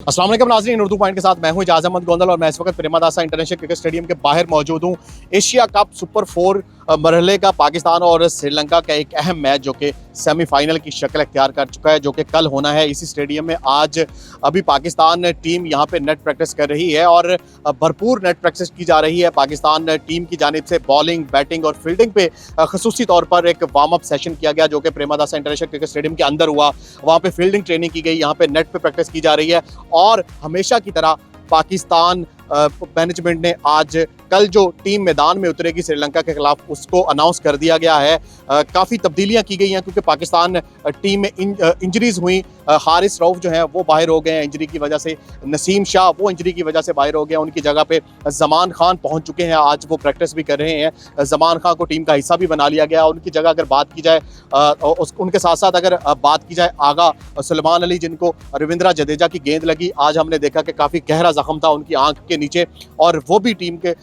अस्सलाम वालेकुम नाज़रीन, उर्दू पॉइंट के साथ मैं हूं इजाज़ अहमद गोंदल और मैं इस वक्त प्रेमदासा इंटरनेशनल क्रिकेट स्टेडियम के बाहर मौजूद हूं। एशिया कप सुपर 4 मरहले का पाकिस्तान और श्रीलंका का एक अहम मैच जो कि सेमीफाइनल की शक्ल अख्तियार कर चुका है, जो कि कल होना है इसी स्टेडियम में। आज अभी पाकिस्तान टीम यहां पे नेट प्रैक्टिस कर रही है और भरपूर नेट प्रैक्टिस की जा रही है। पाकिस्तान टीम की जानिब से बॉलिंग, बैटिंग और फील्डिंग पे खसूसी तौर पर एक वार्म अप सेशन किया गया, जो कि प्रेमदासा इंटरनेशनल क्रिकेट स्टेडियम के अंदर हुआ। वहाँ पे फील्डिंग ट्रेनिंग की गई, यहाँ पे नेट पे प्रैक्टिस की जा रही है और हमेशा की तरह पाकिस्तान मैनेजमेंट ने आज कल जो टीम मैदान में उतरेगी श्रीलंका के खिलाफ उसको अनाउंस कर दिया गया है। काफ़ी तब्दीलियां की गई हैं क्योंकि पाकिस्तान टीम में इंजरीज हुई। हारिस रऊफ जो है वो बाहर हो गए हैं इंजरी की वजह से। नसीम शाह वो इंजरी की वजह से बाहर हो गए हैं। उनकी जगह पे जमान खान पहुंच चुके हैं, आज वो प्रैक्टिस भी कर रहे हैं। जमान खान को टीम का हिस्सा भी बना लिया गया। उनकी जगह अगर बात की जाए उनके साथ साथ अगर बात की जाए आगा सुलेमान अली, जिनको रविंद्रा जडेजा की गेंद लगी, आज हमने देखा कि काफ़ी गहरा जख्म था उनकी आंख के नीचे और वो भी टीम के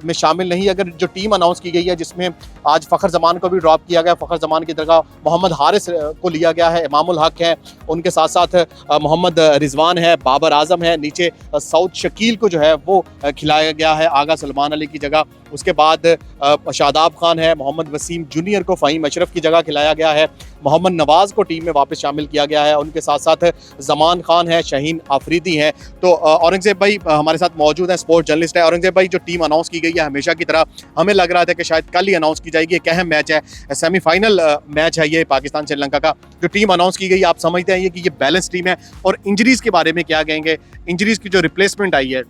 में शामिल नहीं। अगर जो टीम अनाउंस की गई है जिसमें आज फ़खर जमान को भी ड्रॉप किया गया, फ़खर जमान की जगह मोहम्मद हारिस को लिया गया है, इमामुल हक है, उनके साथ साथ मोहम्मद रिजवान है, बाबर आजम है, नीचे सऊद शकील को जो है वो खिलाया गया है आगा सलमान अली की जगह। उसके बाद शादाब खान है, मोहम्मद वसीम जूनियर को फ़हीम अशरफ की जगह खिलाया गया है, मोहम्मद नवाज़ को टीम में वापस शामिल किया गया है, उनके साथ साथ जमान खान है, शहीन आफरीदी हैं। तो औरंगज़ेब भाई हमारे साथ मौजूद हैं, स्पोर्ट जर्नलिस्ट है। औरंगज़ेब भाई, जो टीम अनाउंस की गई है हमेशा की तरह हमें लग रहा था कि शायद कल ही अनाउंस की जाएगी। एक अहम मैच है, सेमीफाइनल मैच है ये पाकिस्तान श्रीलंका का। जो टीम अनाउंस की गई आप समझते हैं कि ये बैलेंस टीम है? और इंजरीज़ के बारे में क्या कहेंगे, इंजरीज़ की जो रिप्लेसमेंट आई है?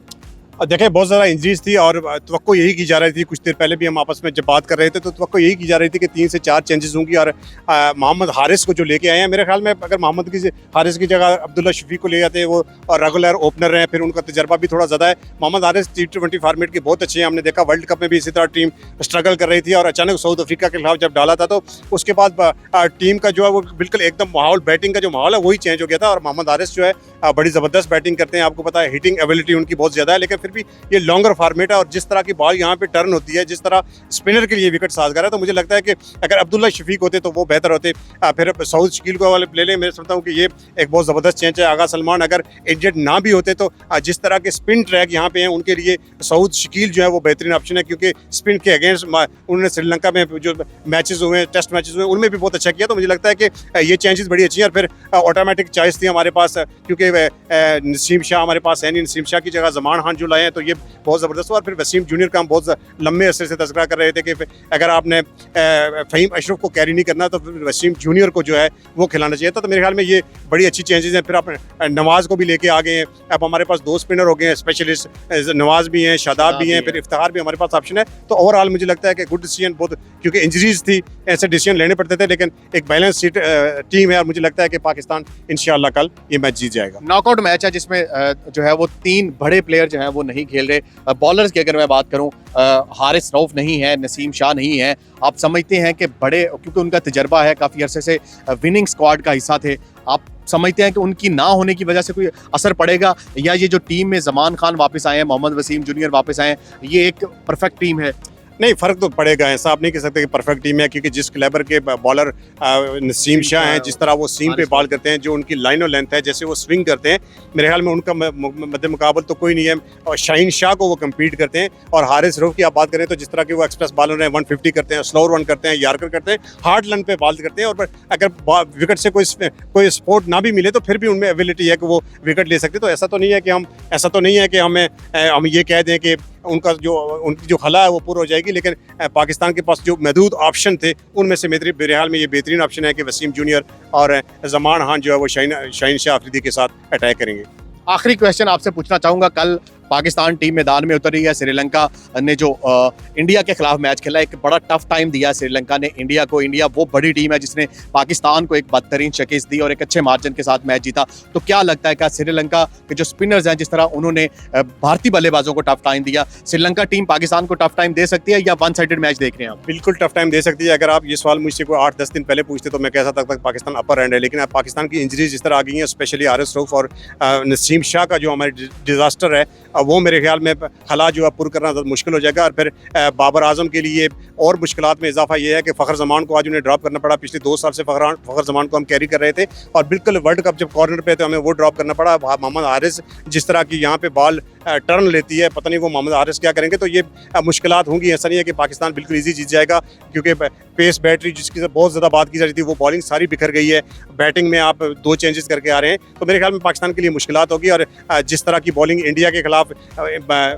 देखें, बहुत ज़्यादा इंजरीज थी और तवक्को यही की जा रही थी। कुछ देर पहले भी हम आपस में जब बात कर रहे थे तो तवक्को यही की जा रही थी कि 3 से 4 चेंजेस होंगी और मोहम्मद हारिस को जो लेके आए हैं, मेरे ख्याल में अगर मोहम्मद हारिस की जगह अब्दुल्ला शफीक को ले जाते हैं, वो और रेगुलर ओपनर हैं, फिर उनका तजर्बा भी थोड़ा ज़्यादा है। मोहम्मद हारिस T20 फॉर्मेट की बहुत अच्छे हैं। हमने देखा वर्ल्ड कप में भी इसी तरह टीम स्ट्रगल कर रही थी और अचानक साउथ अफ्रीका के खिलाफ जब डाला था तो उसके बाद टीम का जो है वो बिल्कुल एकदम माहौल, बैटिंग का जो माहौल है वही चेंज हो गया था। और मोहम्मद हारिस जो है बड़ी ज़बरदस्त बैटिंग करते हैं, आपको पता है हिटिंग एबिलिटी उनकी बहुत ज़्यादा है, लेकिन फिर भी ये लॉन्गर फॉर्मेट है और जिस तरह की बॉल यहाँ पे टर्न होती है, जिस तरह स्पिनर के लिए विकेट साजगार है, तो मुझे लगता है कि अगर अब्दुल्ला शफीक होते तो वो बेहतर होते। फिर सऊद शकील को वाले प्ले लें, मैं समझता हूँ कि ये एक बहुत ज़बरदस्त चेंज है। आगा सलमान अगर इंजर्ड ना भी होते तो जिस तरह के स्पिन ट्रैक यहाँ पे हैं उनके लिए सऊद शकील जो है वो बेहतरीन ऑप्शन है, क्योंकि स्पिन के अगेंस्ट उन्होंने श्रीलंका में जो मैचेस हुए, टेस्ट मैचेस हुए, उनमें भी बहुत अच्छा किया। तो मुझे लगता है कि ये चेंजेस बड़ी अच्छी है। और फिर ऑटोमेटिक चॉइस थी हमारे पास, क्योंकि नसीम शाह हमारे पास है नहीं, नसीम शाह की जगह जमान खान जो लाए हैं तो ये बहुत ज़बरदस्त। और फिर वसीम जूनियर का हम बहुत लंबे अरसे से तज़किरा कर रहे थे कि अगर आपने फ़हीम अशरफ को कैरी नहीं करना तो फिर वसीम जूनियर को जो है वो खिलाना चाहिए था। तो मेरे ख्याल में ये बड़ी अच्छी चेंजेस हैं। फिर आप नवाज़ को भी लेके आ गए हैं, अब हमारे पास 2 स्पिनर हो गए हैं, स्पेशलिस्ट नवाज़ भी हैं, शादाब भी हैं, फिर इफ्तिखार भी हमारे पास ऑप्शन है। तो ओवरऑल मुझे लगता है कि गुड डिसीजन, बहुत, क्योंकि इंजरीज थी, ऐसे डिसीजन लेने पड़ते थे, लेकिन एक बैलेंस टीम है और मुझे लगता है कि पाकिस्तान इंशाल्लाह कल ये मैच जीत जाएगा। नॉकआउट मैच है जिसमें जो है वो 3 बड़े प्लेयर जो हैं वो नहीं खेल रहे। बॉलर्स की अगर मैं बात करूं, हारिस रऊफ नहीं है, नसीम शाह नहीं है। आप समझते हैं कि बड़े, क्योंकि उनका तजर्बा है, काफ़ी अरसे से विनिंग स्क्वाड का हिस्सा थे, आप समझते हैं कि उनकी ना होने की वजह से कोई असर पड़ेगा, या ये जो टीम में जमान खान वापस आए हैं, मोहम्मद वसीम जूनियर वापस आए हैं, ये एक परफेक्ट टीम है? नहीं, फ़र्क तो पड़ेगा, ऐसा आप नहीं कह सकते कि परफेक्ट टीम है, क्योंकि जिस क्लेबर के बॉलर नसीम शाह हैं, जिस तरह वो सीम पे बॉल करते हैं, जो उनकी लाइन और लेंथ है, जैसे वो स्विंग करते हैं, मेरे ख्याल में उनका मद्दे मुकाबल तो कोई नहीं है। और शाहीन शाह को वो कम्पीट करते हैं। और हारिस रऊफ की आप बात करें तो जिस तरह के वो एक्सप्रेस बॉलर हैं, 150 करते हैं, स्लो रन करते हैं, यार्कर करते हैं, हार्ड रन पे बॉल करते हैं, और अगर विकेट से कोई सपोर्ट ना भी मिले तो फिर भी उनमें एबिलिटी है कि वो विकेट ले सकते। तो ऐसा तो नहीं है कि हम ये कह दें कि उनकी जो खला है वो पूरा हो जाएगी, लेकिन पाकिस्तान के पास जो महदूद ऑप्शन थे उनमें से मेरे ख्याल में ये बेहतरीन ऑप्शन है कि वसीम जूनियर और जमान खान जो है वो शाहीन शाह आफरीदी के साथ अटैक करेंगे। आखिरी क्वेश्चन आपसे पूछना चाहूँगा, कल पाकिस्तान टीम मैदान में उतरी है। श्रीलंका ने जो इंडिया के खिलाफ मैच खेला, एक बड़ा टफ टाइम दिया श्रीलंका ने इंडिया को। इंडिया वो बड़ी टीम है जिसने पाकिस्तान को एक बदतरीन शिकस्त दी और एक अच्छे मार्जिन के साथ मैच जीता। तो क्या लगता है क्या श्रीलंका के जो स्पिनर्स हैं, जिस तरह उन्होंने भारतीय बल्लेबाजों को टफ टाइम दिया, श्रीलंका टीम पाकिस्तान को टफ टाइम दे सकती है, या वन साइडेड मैच देख रहे हैं आप? बिल्कुल टफ टाइम दे सकती है। अगर आप ये सवाल मुझसे कोई 8-10 दिन पहले पूछते तो मैं कह सकता था पाकिस्तान अपर एंड है, लेकिन अब पाकिस्तान की इंजरीज जिस तरह आ गई हैं, स्पेशली हारिस रऊफ और नसीम शाह का जो हमारे डिजास्टर है, वो मेरे ख्याल में खला जो है पुर करना ज़्यादा मुश्किल हो जाएगा। और फिर बाबर आजम के लिए और मुश्किलात में इजाफा ये है कि फ़खर जमान को आज उन्हें ड्रॉप करना पड़ा। पिछले 2 साल से फ़खर जमान को हम कैरी कर रहे थे और बिल्कुल वर्ल्ड कप जब कॉर्नर पे थे हमें वो ड्रॉप करना पड़ा। मोहम्मद हारिस जिस तरह की यहाँ पे बॉल टर्न लेती है, पता नहीं वो मोहम्मद हारिस क्या करेंगे। तो ये मुश्किलात होंगी। ऐसा नहीं है कि पाकिस्तान बिल्कुल ईजी जीत जाएगा, क्योंकि पेस बैटरी जिसकी बहुत ज़्यादा बात की जा रही थी वो बॉलिंग सारी बिखर गई है। बैटिंग में आप 2 चेंजेस करके आ रहे हैं, तो मेरे ख्याल में पाकिस्तान के लिए मुश्किलात होगी। और जिस तरह की बॉलिंग इंडिया के खिलाफ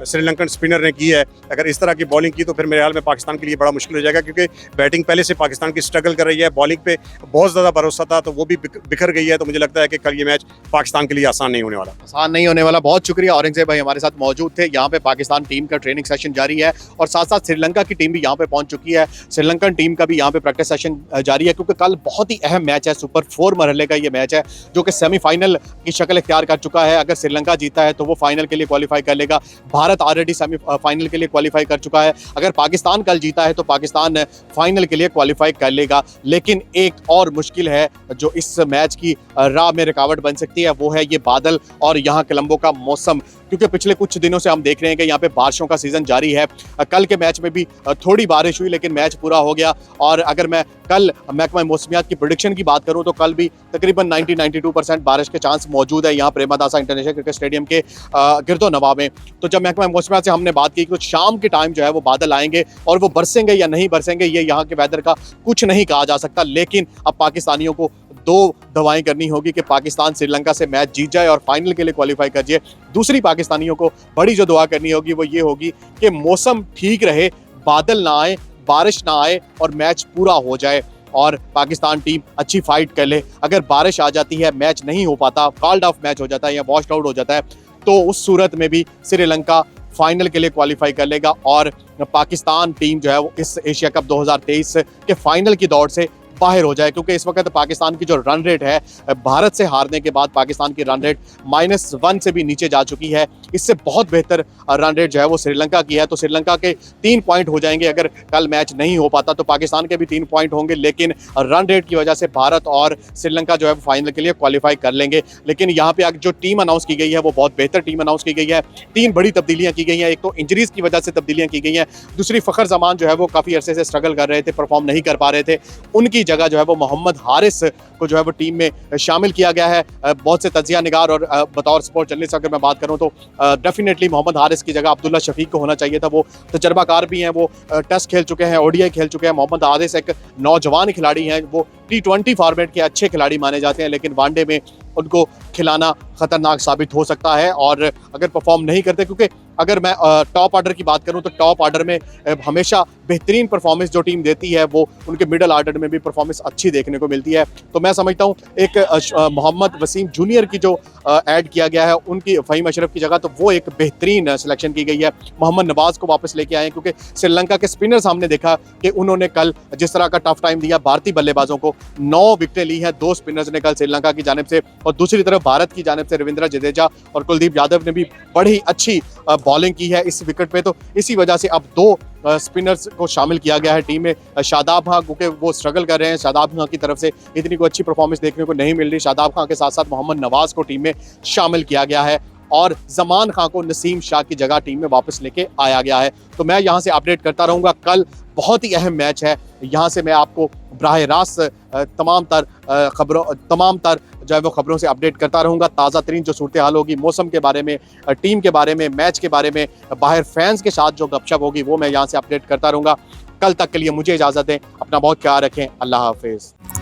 श्रीलंकन स्पिनर ने की है, अगर इस तरह की बॉलिंग की तो फिर मेरे ख्याल में पाकिस्तान के लिए बड़ा मुश्किल हो जाएगा, क्योंकि बैटिंग पहले से पाकिस्तान की स्ट्रगल कर रही है। बॉलिंग पे बहुत ज़्यादा भरोसा था तो वो भी बिखर गई है। तो मुझे लगता है कि कल ये मैच पाकिस्तान के लिए आसान नहीं होने वाला। आसान नहीं होने वाला। बहुत शुक्रिया, औरंगजेब भाई हमारे साथ मौजूद थे। यहाँ पे पाकिस्तान टीम का ट्रेनिंग सेशन जारी है और साथ साथ श्रीलंका की टीम भी यहाँ पे पहुंच चुकी है। श्रीलंकन टीम का भी यहाँ पे प्रैक्टिस सेशन जारी है, क्योंकि कल बहुत ही अहम मैच है। सुपर 4 मरहले का ये मैच है जो कि सेमीफाइनल की शक्ल इख्तियार कर चुका है। अगर श्रीलंका जीता है तो वो फाइनल के लिए क्वालिफाई कर लेगा। भारत ऑलरेडी सेमीफाइनल के लिए क्वालिफाई कर चुका है। अगर पाकिस्तान कल जीता है तो पाकिस्तान फाइनल के लिए क्वालिफाई कर लेगा। लेकिन एक और मुश्किल है जो इस मैच की राह में रुकावट बन सकती है, वो है ये बादल और यहाँ कोलंबो का मौसम, क्योंकि पिछले कुछ दिनों से हम देख रहे हैं कि यहाँ पे बारिशों का सीजन जारी है। कल के मैच में भी थोड़ी बारिश हुई लेकिन मैच पूरा हो गया। और अगर मैं कल महकमा मौसमियात की प्रेडिक्शन की बात करूं तो कल भी तकरीबन 90-92% बारिश के चांस मौजूद है यहाँ प्रेमदासा इंटरनेशनल क्रिकेट स्टेडियम के गिरदो-नवाह में। तो जब महकमा मौसमियात से हमने बात की तो शाम के टाइम जो है वो बादल आएंगे और वो बरसेंगे या नहीं बरसेंगे ये यहाँ के वेदर का कुछ नहीं कहा जा सकता। लेकिन अब पाकिस्तानियों को 2 दवाएं करनी होगी कि पाकिस्तान श्रीलंका से मैच जीत जाए और फाइनल के लिए क्वालिफाई कर जाए। दूसरी पाकिस्तानियों को बड़ी जो दुआ करनी होगी वो ये होगी कि मौसम ठीक रहे, बादल ना आए, बारिश ना आए और मैच पूरा हो जाए और पाकिस्तान टीम अच्छी फाइट कर ले। अगर बारिश आ जाती है, मैच नहीं हो पाता, कॉल्ड ऑफ मैच हो जाता है या वॉश्ड आउट हो जाता है, तो उस सूरत में भी श्रीलंका फाइनल के लिए क्वालिफाई कर लेगा और पाकिस्तान टीम जो है वो इस एशिया कप 2023 के फाइनल की दौड़ से बाहर हो जाए। क्योंकि इस वक्त पाकिस्तान की जो रन रेट है, भारत से हारने के बाद पाकिस्तान की रन रेट -1 से भी नीचे जा चुकी है। इससे बहुत बेहतर रन रेट जो है वो श्रीलंका की है। तो श्रीलंका के 3 पॉइंट हो जाएंगे अगर कल मैच नहीं हो पाता, तो पाकिस्तान के भी 3 पॉइंट होंगे। लेकिन रन रेट की वजह से भारत और श्रीलंका जो है फाइनल के लिए क्वालिफाई कर लेंगे। लेकिन यहाँ पे जो टीम अनाउंस की गई है वो बहुत बेहतर टीम अनाउंस की गई है। 3 बड़ी तब्दीलियाँ की गई हैं। एक तो इंजरीज की वजह से तब्दीलियाँ की गई हैं, दूसरी फ़खर जमान जो है वो काफ़ी अरसे से स्ट्रगल कर रहे थे, परफॉर्म नहीं कर पा रहे थे, उनकी जगह जो है वो मोहम्मद हारिस को जो है वो टीम में शामिल किया गया है। बहुत से तजिया निगार और बतौर स्पोर्ट जर्नलिस्ट अगर मैं बात करूं तो डेफिनेटली मोहम्मद हारिस की जगह अब्दुल्ला शफीक को होना चाहिए था। वो तजर्बाकार भी हैं, वो टेस्ट खेल चुके हैं, ओडीआई खेल चुके हैं। मोहम्मद हारिस एक नौजवान खिलाड़ी हैं, वो T20 फॉर्मेट के अच्छे खिलाड़ी माने जाते हैं, लेकिन वनडे में उनको खिलाना खतरनाक साबित हो सकता है। और अगर परफॉर्म नहीं करते, क्योंकि अगर मैं टॉप ऑर्डर की बात करूं तो टॉप ऑर्डर में हमेशा बेहतरीन परफॉर्मेंस जो टीम देती है वो उनके मिडल ऑर्डर में भी परफॉर्मेंस अच्छी देखने को मिलती है। तो मैं समझता हूं एक मोहम्मद वसीम जूनियर की जो ऐड किया गया है उनकी फ़हीम अशरफ की जगह, तो वो एक बेहतरीन सिलेक्शन की गई है। मोहम्मद नवाज को वापस लेके आए, क्योंकि श्रीलंका के स्पिनर्स हमने देखा कि उन्होंने कल जिस तरह का टफ टाइम दिया भारतीय बल्लेबाजों को, 9 विकेटें ली हैं 2 स्पिनर्स ने कल श्रीलंका की जानिब से। और दूसरी तरफ भारत की जानिब से रविंद्र जडेजा और कुलदीप यादव ने भी बड़ी अच्छी बॉलिंग की है इस विकेट पे। तो इसी वजह से अब 2 स्पिनर्स को शामिल किया गया है टीम में। शादाब खां, क्योंकि वो स्ट्रगल कर रहे हैं, शादाब खां की तरफ से इतनी कोई अच्छी परफॉर्मेंस देखने को नहीं मिल रही। शादाब खां के साथ साथ मोहम्मद नवाज को टीम में शामिल किया गया है और जमान खां को नसीम शाह की जगह टीम में वापस लेके आया गया है। तो मैं यहाँ से अपडेट करता रहूँगा। कल बहुत ही अहम मैच है, यहाँ से मैं आपको बराह रास्त तमाम तर जो है वो खबरों से अपडेट करता रहूँगा। ताज़ा तरीन जो सूरत हाल होगी, मौसम के बारे में, टीम के बारे में, मैच के बारे में, बाहर फैंस के साथ जो गपशप होगी वो मैं यहाँ से अपडेट करता रहूँगा। कल तक के लिए मुझे इजाज़त दें, अपना बहुत ख्याल रखें। अल्लाह हाफिज़।